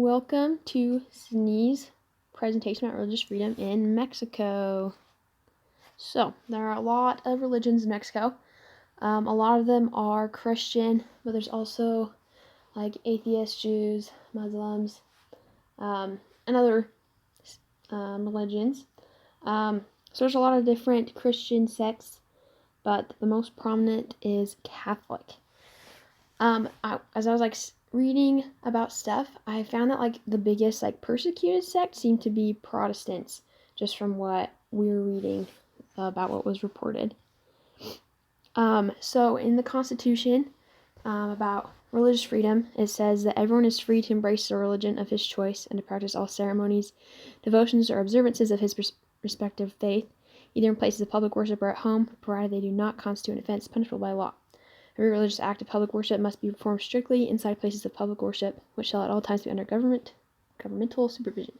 Welcome to Sydney's presentation about religious freedom in Mexico. So, there are a lot of religions in Mexico. A lot of them are Christian, but there's also like atheists, Jews, Muslims, and other religions. So there's a lot of different Christian sects, but the most prominent is Catholic. As I was reading about stuff, I found that the biggest persecuted sect seemed to be Protestants, just from what we were reading about what was reported. So in the Constitution, about religious freedom, it says that everyone is free to embrace the religion of his choice and to practice all ceremonies, devotions, or observances of his respective faith, either in places of public worship or at home, provided they do not constitute an offense punishable by law. Every religious act of public worship must be performed strictly inside places of public worship, which shall at all times be under governmental supervision.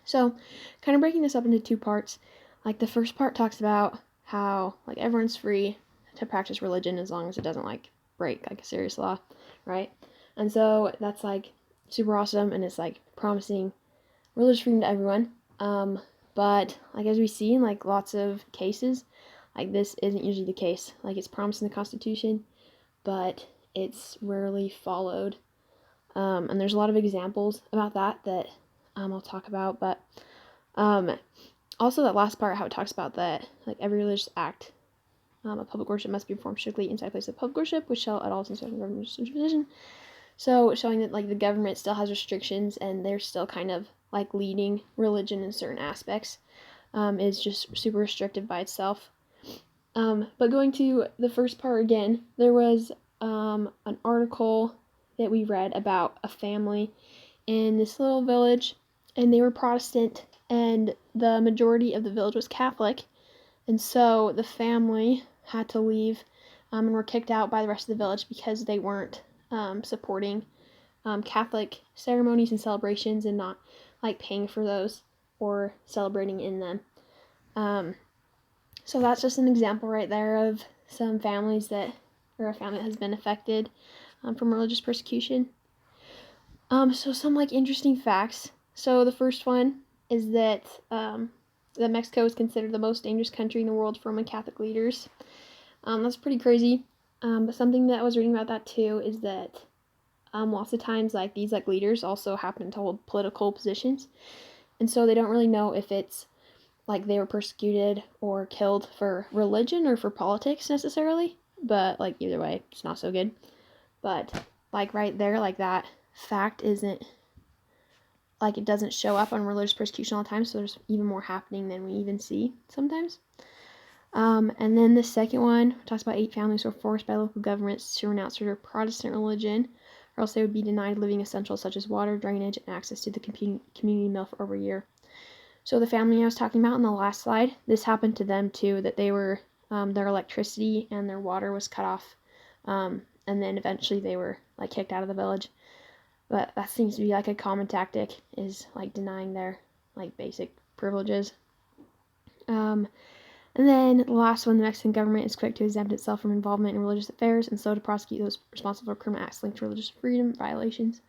So, kind of breaking this up into two parts. The first part talks about how everyone's free to practice religion as long as it doesn't break a serious law, right? And so that's super awesome, and it's promising religious freedom to everyone. But as we see in lots of cases, this isn't usually the case. It's promised in the Constitution, but it's rarely followed. And there's a lot of examples about that I'll talk about. But also that last part, how it talks about that every religious act of public worship must be performed strictly inside places of public worship, which shall at all times be under government supervision. So showing that the government still has restrictions and they're still kind of leading religion in certain aspects, is just super restrictive by itself. But going to the first part again, there was an article that we read about a family in this little village, and they were Protestant, and the majority of the village was Catholic, and so the family had to leave and were kicked out by the rest of the village because they weren't supporting Catholic ceremonies and celebrations and not paying for those or celebrating in them. So that's just an example right there of some families or a family that has been affected from religious persecution. So some interesting facts. So the first one is that Mexico is considered the most dangerous country in the world for Roman Catholic leaders. That's pretty crazy. But something that I was reading about that too is that lots of times these leaders also happen to hold political positions, and so they don't really know if it's they were persecuted or killed for religion or for politics necessarily, but either way, it's not so good. But right there, that fact isn't it doesn't show up on religious persecution all the time, so there's even more happening than we even see sometimes. And then the second one talks about 8 families who were forced by local governments to renounce their Protestant religion, or else they would be denied living essentials such as water, drainage, and access to the community mill for over a year. So the family I was talking about in the last slide, this happened to them too, that they were, their electricity and their water was cut off, and then eventually they were kicked out of the village. But that seems to be a common tactic, is denying their basic privileges. And then the last one, the Mexican government is quick to exempt itself from involvement in religious affairs and so to prosecute those responsible for criminal acts linked to religious freedom violations.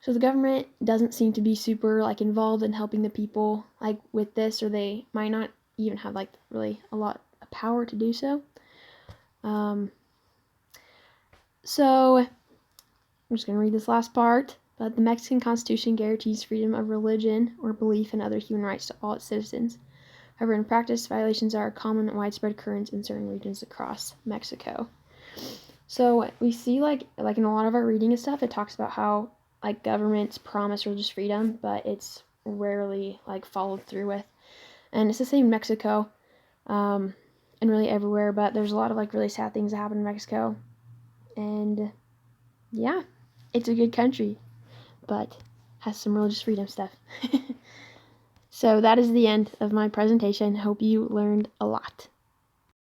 So the government doesn't seem to be super involved in helping the people with this, or they might not even have really a lot of power to do so. So I'm just going to read this last part. But the Mexican Constitution guarantees freedom of religion or belief and other human rights to all its citizens. However, in practice, violations are a common and widespread occurrence in certain regions across Mexico. So we see in a lot of our reading and stuff, it talks about how governments promise religious freedom, but it's rarely followed through with. And it's the same in Mexico, and really everywhere, but there's a lot of really sad things that happen in Mexico. And yeah, it's a good country, but has some religious freedom stuff. So that is the end of my presentation. Hope you learned a lot.